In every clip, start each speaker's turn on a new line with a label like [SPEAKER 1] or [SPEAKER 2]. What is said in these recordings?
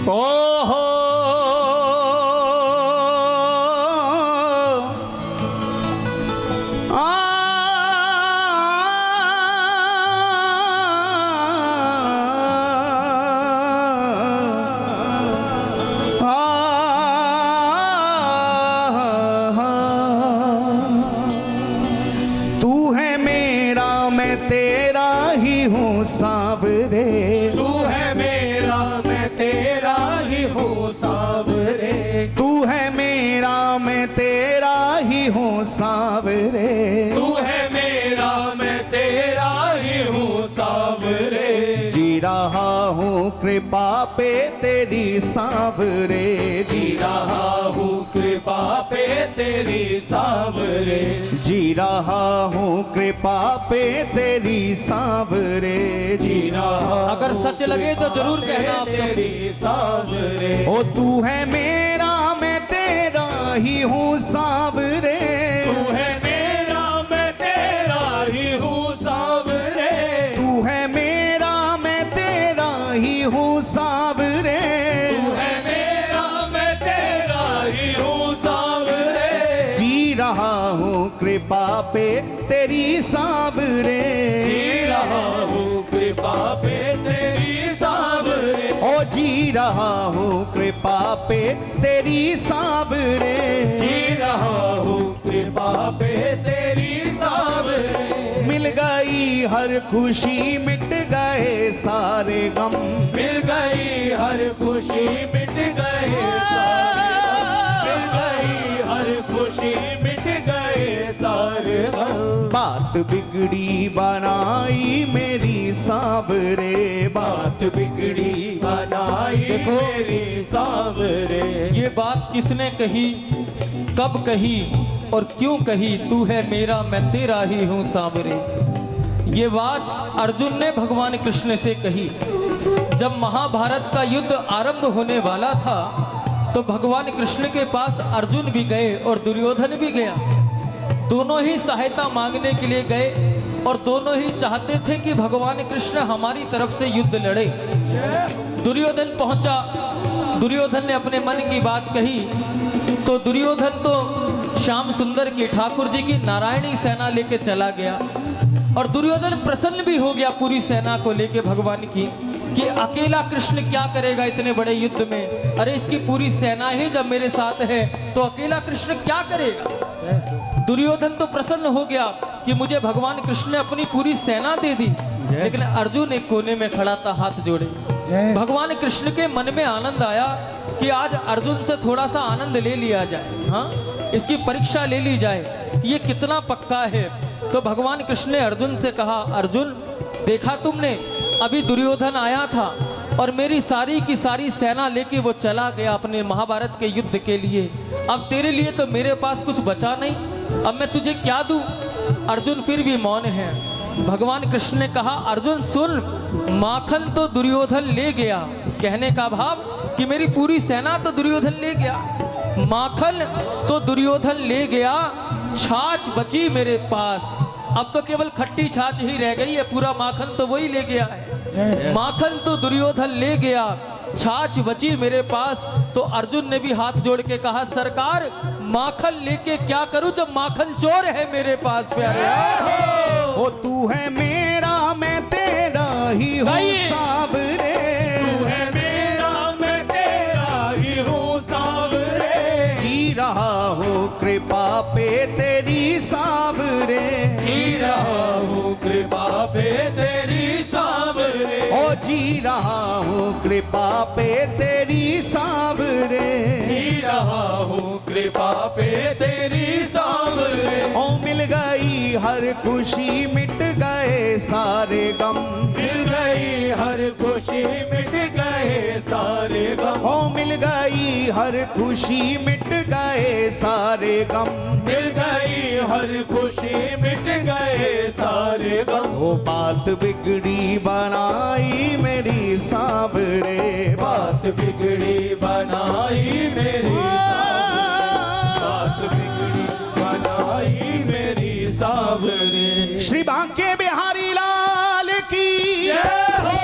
[SPEAKER 1] ओहो तू है मेरा मैं तेरा ही हूँ सांवरे,
[SPEAKER 2] तू है मेरा मैं तेरा ही हूँ सांवरे,
[SPEAKER 1] तू है मेरा मैं तेरा ही हूँ सांवरे,
[SPEAKER 2] तू है मेरा मैं तेरा ही हूँ सांवरे।
[SPEAKER 1] जी रहा हूँ कृपा पे तेरी सांवरे,
[SPEAKER 2] जी रहा हूँ कृपा पे तेरी सांवरे,
[SPEAKER 1] जी रहा हूँ कृपा पे तेरी सांवरे,
[SPEAKER 2] जी रहा
[SPEAKER 3] अगर सच लगे तो जरूर कहना आप सब।
[SPEAKER 2] तेरी सांवरे।
[SPEAKER 1] ओ तू है मेरा मैं तेरा ही हूँ सांवरे,
[SPEAKER 2] तू है मेरा मैं तेरा ही हूँ सांवरे,
[SPEAKER 1] तू है मेरा मैं तेरा ही हूँ सांवरे,
[SPEAKER 2] तू है मेरा मैं तेरा ही हूँ सांवरे।
[SPEAKER 1] जी रहा हूँ कृपा पे तेरी सांवरे,
[SPEAKER 2] जी रहा हूँ कृपा पे तेरी सांवरे,
[SPEAKER 1] ओ जी रहा हूँ कृपा पे तेरी सांवरे,
[SPEAKER 2] जी रहा हूँ कृपा पे तेरी सांवरे।
[SPEAKER 1] मिल गई हर खुशी मिट गए सारे गम,
[SPEAKER 2] मिल गई हर खुशी मिट गए सारे गम, मिल गई हर खुशी मिट गए सारे गम।
[SPEAKER 1] बात बिगड़ी बनाई मेरी सांवरे,
[SPEAKER 2] बात बिगड़ी बनाई
[SPEAKER 3] देखो।
[SPEAKER 2] मेरी सांवरे।
[SPEAKER 3] ये बात किसने कही, कब कही और क्यों कही? तू है मेरा मैं तेरा ही हूँ सांवरे। ये बात अर्जुन ने भगवान कृष्ण से कही। जब महाभारत का युद्ध आरंभ होने वाला था तो भगवान कृष्ण के पास अर्जुन भी गए और दुर्योधन भी गया। दोनों ही सहायता मांगने के लिए गए और दोनों ही चाहते थे कि भगवान कृष्ण हमारी तरफ से युद्ध लड़े। दुर्योधन पहुंचा, दुर्योधन ने अपने मन की बात कही तो दुर्योधन तो श्याम सुंदर की ठाकुर जी की नारायणी सेना लेके चला गया और दुर्योधन प्रसन्न भी हो गया पूरी सेना को लेके भगवान की कि अकेला कृष्ण क्या करेगा इतने बड़े युद्ध में। अरे इसकी पूरी सेना ही जब मेरे साथ है तो अकेला कृष्ण क्या करेगा। दुर्योधन तो प्रसन्न हो गया कि मुझे भगवान कृष्ण ने अपनी पूरी सेना दे दी, लेकिन अर्जुन एक कोने में खड़ा था हाथ जोड़े। भगवान कृष्ण के मन में आनंद आया कि आज अर्जुन से थोड़ा सा आनंद ले लिया जाए, हाँ इसकी परीक्षा ले ली जाए ये कितना पक्का है। तो भगवान कृष्ण ने अर्जुन से कहा, अर्जुन देखा तुमने अभी दुर्योधन आया था और मेरी सारी की सारी सेना लेके वो चला गया अपने महाभारत के युद्ध के लिए। अब तेरे लिए तो मेरे पास कुछ बचा नहीं, अब मैं तुझे क्या दूं। अर्जुन फिर भी मौन है। भगवान कृष्ण ने कहा, अर्जुन सुन, माखन तो दुर्योधन ले गया, कहने का भाव कि मेरी पूरी सेना तो दुर्योधन ले गया, माखन तो दुर्योधन ले गया, छाछ बची मेरे पास। अब तो केवल खट्टी छाछ ही रह गई है, पूरा माखन तो वही ले गया है। माखन तो दुर्योधन ले गया, छाछ बची मेरे पास। तो अर्जुन ने भी हाथ जोड़ के कहा, सरकार माखन लेके क्या करूं जब माखन चोर है मेरे पास। प्यारे
[SPEAKER 1] ओ तू है मेरा मैं तेरा ही हूँ सांवरे,
[SPEAKER 2] तू है मेरा मैं तेरा ही हूँ सांवरे,
[SPEAKER 1] जी रहा हूँ कृपा पे तेरी सांवरे,
[SPEAKER 2] जी रहा हूँ कृपा पे तेरी सांवरे,
[SPEAKER 1] ओ जी रहा हूँ कृपा पे तेरी सांवरे,
[SPEAKER 2] जी रहा हूँ कृपा पे तेरी सांवरे।
[SPEAKER 1] ओ मिल गई हर खुशी मिट गए सारे गम,
[SPEAKER 2] मिल गई हर खुशी मिट गए सारे गम,
[SPEAKER 1] ओ मिल गई हर खुशी मिट गए सारे गम,
[SPEAKER 2] मिल गई हर खुशी मिट गए सारे गम।
[SPEAKER 1] वो बात बिगड़ी बनाई मेरी सांवरे,
[SPEAKER 2] बात बिगड़ी बनाई मेरी सांवरे, बात बिगड़ी बनाई मेरी सांवरे।
[SPEAKER 1] श्री बांके बिहारी लाल की
[SPEAKER 2] जय हो।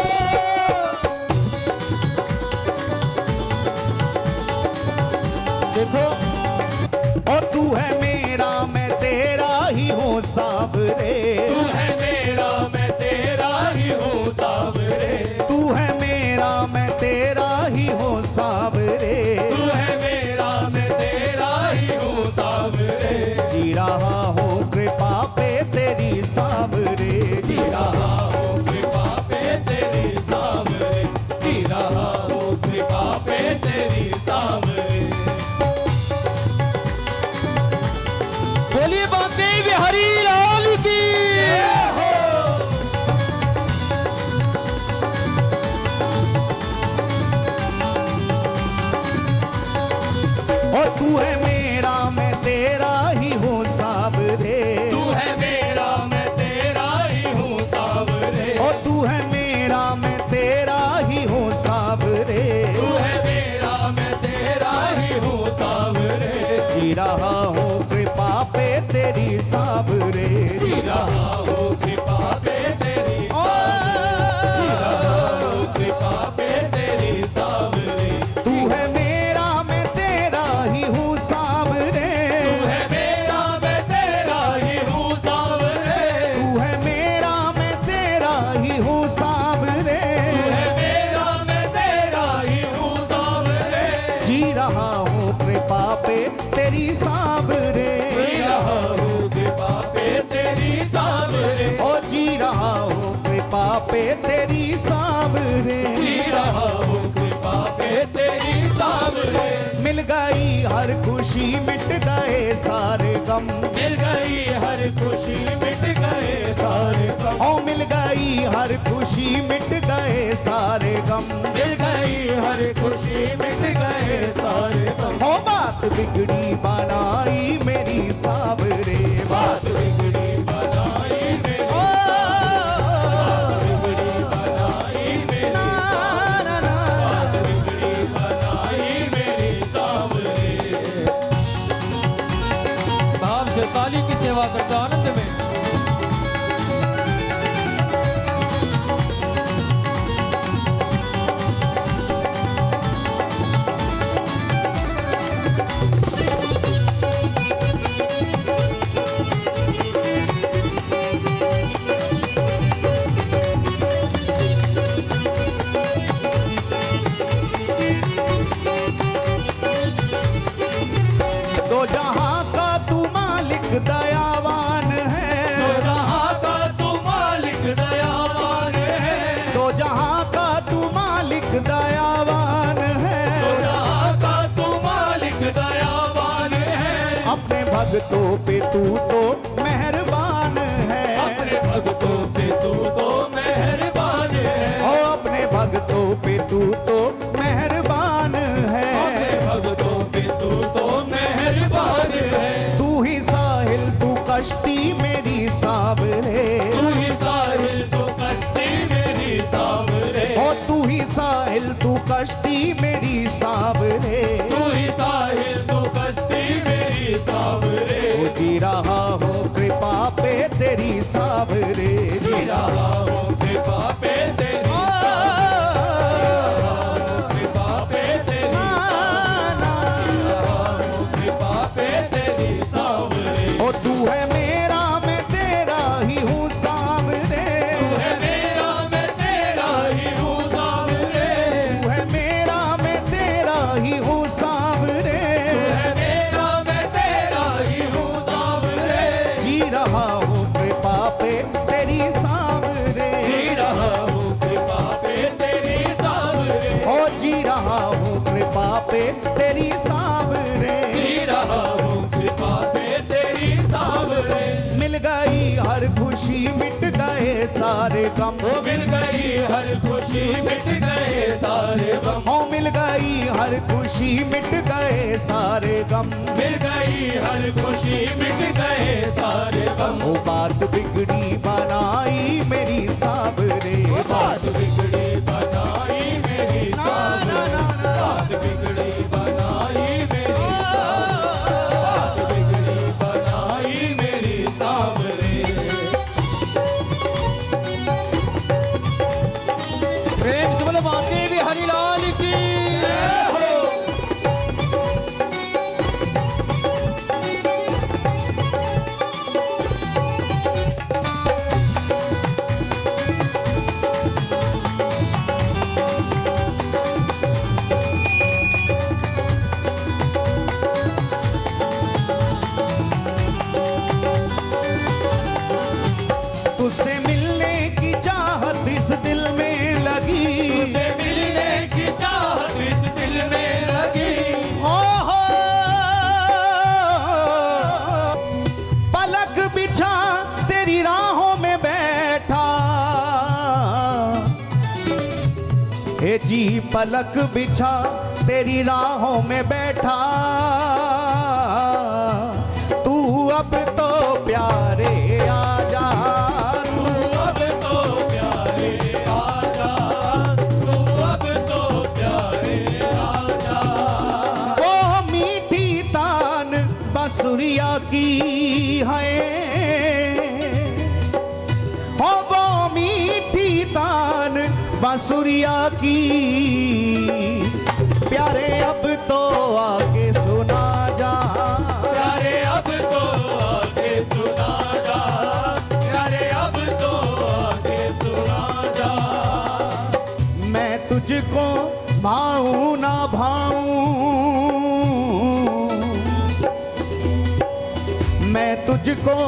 [SPEAKER 3] देखो
[SPEAKER 1] और तू है मेरा मैं तेरा ही हूँ सावरे,
[SPEAKER 2] तू है मेरा मैं तेरा ही हूँ सावरे,
[SPEAKER 1] तू है मेरा मैं तेरा ही हूँ सावरे,
[SPEAKER 2] तू है मेरा मैं तेरा ही हूँ सावरे,
[SPEAKER 1] जी रहा हूँ कृपा पे तेरी सावरे, जी रहा
[SPEAKER 2] हूँ कृपा पे तेरी सावरे, जी रहा हूँ कृपा पे तेरी सावरे।
[SPEAKER 3] बोलिए बांके बिहारी लाल की।
[SPEAKER 1] और तू है मेरा मैं तेरा ही हूँ सावरे,
[SPEAKER 2] तू है मेरा मैं तेरा ही हूँ सावरे,
[SPEAKER 1] और तू है मेरा मैं तेरा ही हूँ सावरे,
[SPEAKER 2] तू है मेरा मैं तेरा ही हूँ सावरे,
[SPEAKER 1] जी रहा हूँ कृपा पे तेरी सावरे, जी रहा
[SPEAKER 2] हूँ कृपा पे तेरी कृपा पे तेरी सावरे,
[SPEAKER 1] तू है मेरा मैं तेरा ही हूँ सावरे,
[SPEAKER 2] तू है मेरा मैं तेरा ही हूँ सावरे,
[SPEAKER 1] तू है मेरा मैं तेरा ही हूँ सावरे,
[SPEAKER 2] तू है मेरा मैं तेरा ही हूँ सावरे,
[SPEAKER 1] जी रहा हूँ कृपा पे तेरी सावरे,
[SPEAKER 2] जी रहा हूँ कृपा पे तेरी सावरे,
[SPEAKER 1] ओ जी रहा हूँ कृपा पे तेरी सावरे,
[SPEAKER 2] जी रहा हूँ कृपा पे तेरी सावरे,
[SPEAKER 1] मिल गई हर खुशी मिट गए सारे गम,
[SPEAKER 2] मिल गई हर खुशी मिट गए सारे गम,
[SPEAKER 1] ओ मिल गई हर खुशी मिट गए सारे गम,
[SPEAKER 2] मिल गई हर खुशी मिट गए सारे गम,
[SPEAKER 1] ओ बात बिगड़ी बनाई मेरी सावरे,
[SPEAKER 2] बात बिगड़ी बनाई मेरी,
[SPEAKER 1] ओ,
[SPEAKER 2] बिगड़ी बनाई मेरी,
[SPEAKER 1] ना, ना, ना,
[SPEAKER 2] बिगड़ी बनाई मेरी सावरे।
[SPEAKER 3] भाव से काली की सेवा करते आनंद में।
[SPEAKER 1] दो जहां का तू मालिक दयावान
[SPEAKER 2] तो
[SPEAKER 1] है,
[SPEAKER 2] जहाँ का तू मालिक दयावान है,
[SPEAKER 1] दो जहां का तू मालिक दयावान
[SPEAKER 2] तो
[SPEAKER 1] है,
[SPEAKER 2] जहाँ का तू मालिक दयावान है,
[SPEAKER 1] अपने भक्तों पे तू तो मेहरबान है,
[SPEAKER 2] अपने भक्तों पे तू तो मेहरबान है,
[SPEAKER 1] ओ अपने भक्तों पे तू तो मेहरबान है,
[SPEAKER 2] अपने भक्तों पे तू तो मेहरबान है,
[SPEAKER 1] तू ही साहिल तू कश्ती मेरी सावरे,
[SPEAKER 2] तू ही साहिल तू कश्ती मेरी सावरे,
[SPEAKER 1] ओ तू ही साहिल तू कश्ती मेरी सावरे,
[SPEAKER 2] तू ही साहिल तू कश्ती मेरी सावरे,
[SPEAKER 1] ओ जी रहा हूँ कृपा पे तेरी सावरे, जी रहा
[SPEAKER 2] हूँ कृपा पे तेरी कृपा पे तेरी कृपा पे तेरी सावरे,
[SPEAKER 1] ओ तू है मेरा मैं तेरा ही हूँ सावरे,
[SPEAKER 2] तू है मेरा मैं तेरा ही हूँ सावरे,
[SPEAKER 1] तू है मेरा मैं तेरा ही हूँ सावरे,
[SPEAKER 2] तू है मेरा मैं तेरा ही हूँ सावरे,
[SPEAKER 1] जी रहा हूँ कृपा पे तेरी सावरे,
[SPEAKER 2] जी रहा हूँ कृपा पे तेरी सावरे,
[SPEAKER 1] ओ जी रहा हूँ कृपा पे तेरी सावरे,
[SPEAKER 2] जी रहा हूँ कृपा पे तेरी सावरे,
[SPEAKER 1] मिल गई हर खुशी मिट गए सारे गम,
[SPEAKER 2] वो मिल गई हर खुशी मिट गए सारे गम,
[SPEAKER 1] ओ मिल गई हर खुशी मिट गए सारे गम,
[SPEAKER 2] मिल गई हर खुशी मिट गए सारे गम,
[SPEAKER 1] ओ बात बिगड़ी बनाई मेरी सावरे,
[SPEAKER 2] बात बिगड़ी बनाई मेरी
[SPEAKER 1] ना,
[SPEAKER 2] सावरे,
[SPEAKER 1] ना, ना, ना।
[SPEAKER 2] बात बिगड़ी बनाई मेरी सावरे, बात बिगड़ी बनाई मेरी सावरे।
[SPEAKER 3] प्रेम से बोलो बांके बिहारी लाल की।
[SPEAKER 1] पलक बिछा तेरी राहों में बैठा, तू अब तो प्यारे आजा,
[SPEAKER 2] तू अब तो प्यारे आजा, तू अब तो प्यारे आजा।
[SPEAKER 1] वो मीठी तान बांसुरिया की है, ओ वो मीठी तान बांसुरिया की, प्यारे अब तो आके सुना जा,
[SPEAKER 2] प्यारे अब तो आके सुना जा, प्यारे अब तो आके सुना जा।
[SPEAKER 1] मैं तुझको भाऊं ना भाऊं, मैं तुझको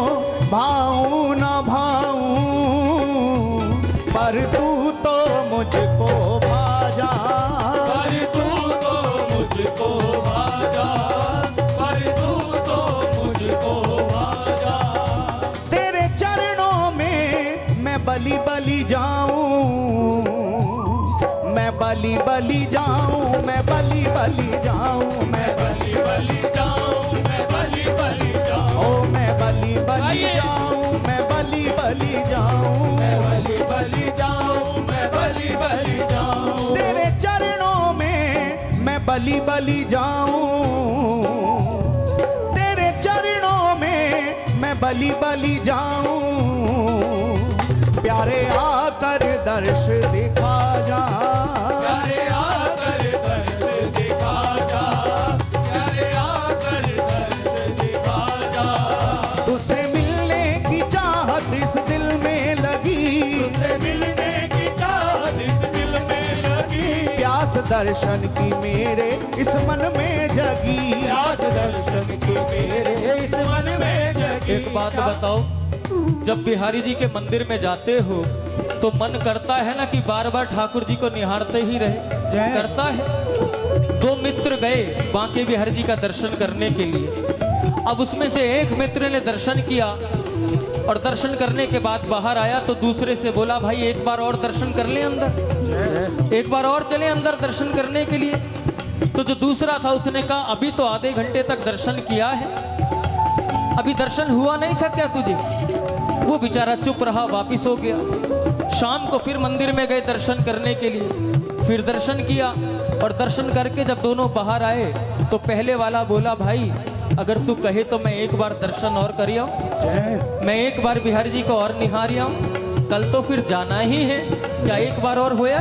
[SPEAKER 1] भाऊं ना भाऊं, पर तू तो मुझको भाजा,
[SPEAKER 2] पर तू तो मुझको भाजा, पर तू तो मुझको भाजा।
[SPEAKER 1] तेरे चरणों में मैं बलि बलि जाऊं, मैं बलि बलि जाऊं, मैं बलि बलि जाऊं, मैं
[SPEAKER 2] बलि बलि जाऊं, मैं बलि बलि जाऊं,
[SPEAKER 1] ओ मैं बलि बलि जाऊं, मैं बलि बलि जाऊं,
[SPEAKER 2] मैं बलि बलि जाऊं, मैं बलि बलि जाऊं।
[SPEAKER 1] तेरे चरणों में मैं बलि बलि जाऊं, तेरे चरणों में मैं बलि बलि जाऊं, प्यारे आकर दर्श दिखा जा,
[SPEAKER 2] प्यारे आकर दर्श दिखा जा, प्यारे आकर दर्श दिखा जा।
[SPEAKER 1] तुझसे मिलने की चाहत इस दिल में लगी,
[SPEAKER 2] तुझसे मिलने की चाहत इस दिल में लगी,
[SPEAKER 1] प्यास दर्शन की मेरे इस मन में जगी,
[SPEAKER 2] प्यास दर्शन की मेरे इस मन में जगी।
[SPEAKER 3] एक बात बताओ, जब बिहारी जी के मंदिर में जाते हो तो मन करता है ना कि बार बार ठाकुर जी को निहारते ही रहे, करता है। दो मित्र गए बांके बिहारी जी का दर्शन करने के लिए। अब उसमें से एक मित्र ने दर्शन किया और दर्शन करने के बाद बाहर आया तो दूसरे से बोला, भाई एक बार और दर्शन कर ले अंदर, एक बार और चले अंदर दर्शन करने के लिए। तो जो दूसरा था उसने कहा, अभी तो आधे घंटे तक दर्शन किया है, अभी दर्शन हुआ नहीं था क्या तुझे? वो बेचारा चुप रहा, वापिस हो गया। शाम को फिर मंदिर में गए दर्शन करने के लिए, फिर दर्शन किया और दर्शन करके जब दोनों बाहर आए तो पहले वाला बोला, भाई अगर तू कहे तो मैं एक बार दर्शन और कर आऊं, मैं एक बार बिहारी जी को और निहार आऊं, कल तो फिर जाना ही है, क्या एक बार और होया?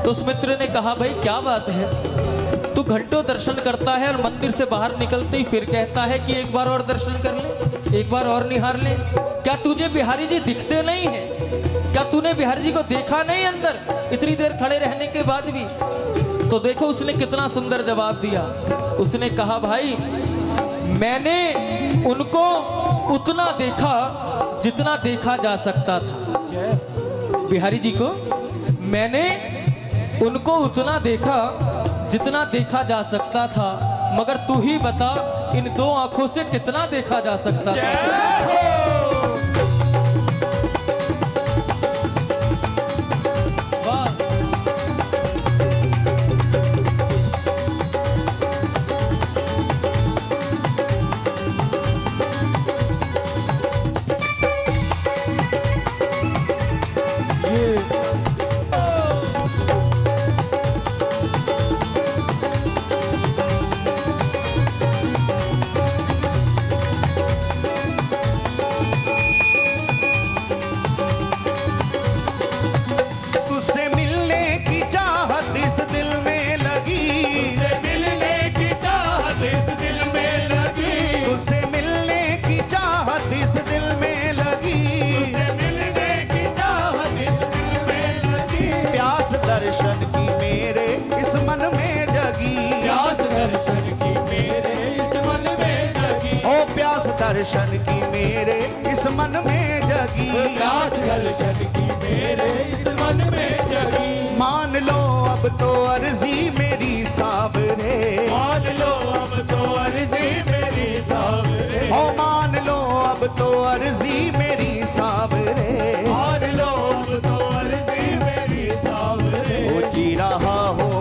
[SPEAKER 3] तो उस मित्र ने कहा, भाई क्या बात है, तू घंटों दर्शन करता है और मंदिर से बाहर निकलते ही फिर कहता है कि एक बार और दर्शन कर ले, एक बार और निहार ले। क्या तुझे बिहारी जी दिखते नहीं है? क्या तूने बिहारी जी को देखा नहीं अंदर इतनी देर खड़े रहने के बाद भी? तो देखो उसने कितना सुंदर जवाब दिया। उसने कहा, भाई मैंने उनको उतना देखा जितना देखा जा सकता था। बिहारी जी को मैंने उनको उतना देखा जितना देखा जा सकता था, मगर तू ही बता इन दो आंखों से कितना देखा जा सकता था। वाह।
[SPEAKER 1] दर्शन की मेरे इस मन में जगी,
[SPEAKER 2] प्यास दर्शन की मेरे इस मन में जगी,
[SPEAKER 1] ओ प्यास दर्शन की मेरे इस मन में जगी,
[SPEAKER 2] प्यास दर्शन की मेरे इस मन में जगी।
[SPEAKER 1] मान लो अब तो अर्जी मेरी सावरे,
[SPEAKER 2] मान लो अब तो अर्जी मेरी सावरे,
[SPEAKER 1] ओ मान लो अब तो अर्जी मेरी सावरे,
[SPEAKER 2] मान लो अब तो अर्जी मेरी सावरे।
[SPEAKER 1] ओ जी रहा हूँ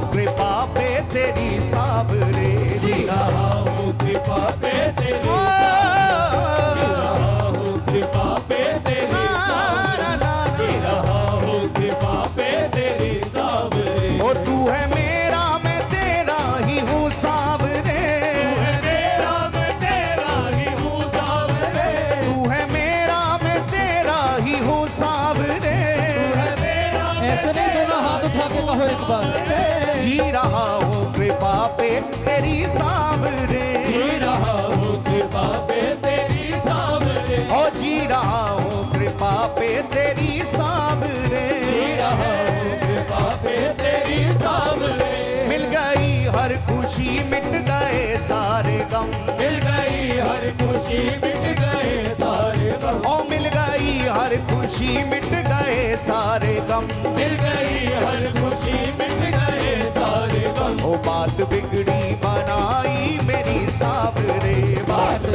[SPEAKER 1] तेरी सावरे जी रहा
[SPEAKER 2] हूँ कृपा पे तेरी
[SPEAKER 1] ओ,
[SPEAKER 2] कृपा पे तेरी
[SPEAKER 1] ना, ना,
[SPEAKER 2] रहा हूँ कृपा पे तेरी सावरे
[SPEAKER 1] ओ तू है मेरा मैं तेरा ही हूँ सावरे
[SPEAKER 2] मेरा मैं तेरा ही हूँ सावरे
[SPEAKER 1] तू है मेरा मैं तेरा ही हूँ सावरे
[SPEAKER 3] ऐसे नहीं दोनों हाथ उठा के कहो एक बार।
[SPEAKER 1] जी रहा हूँ कृपा पे तेरी सावरे
[SPEAKER 2] जी रहा हूँ कृपा पे तेरी सावरे
[SPEAKER 1] ओ जी रहा हूँ कृपा पे तेरी सावरे
[SPEAKER 2] जी रहा हूँ कृपा पे तेरी सावरे
[SPEAKER 1] मिल गई हर खुशी मिट गए सारे गम
[SPEAKER 2] मिल गई हर खुशी मिट गए सारे गम
[SPEAKER 1] ओ मिल गई हर खुशी मिट गए सारे गम
[SPEAKER 2] मिल गई हर खुशी मिट गए सारे गम
[SPEAKER 1] ओ बात बिगड़ी बनाई मेरी सावरे बात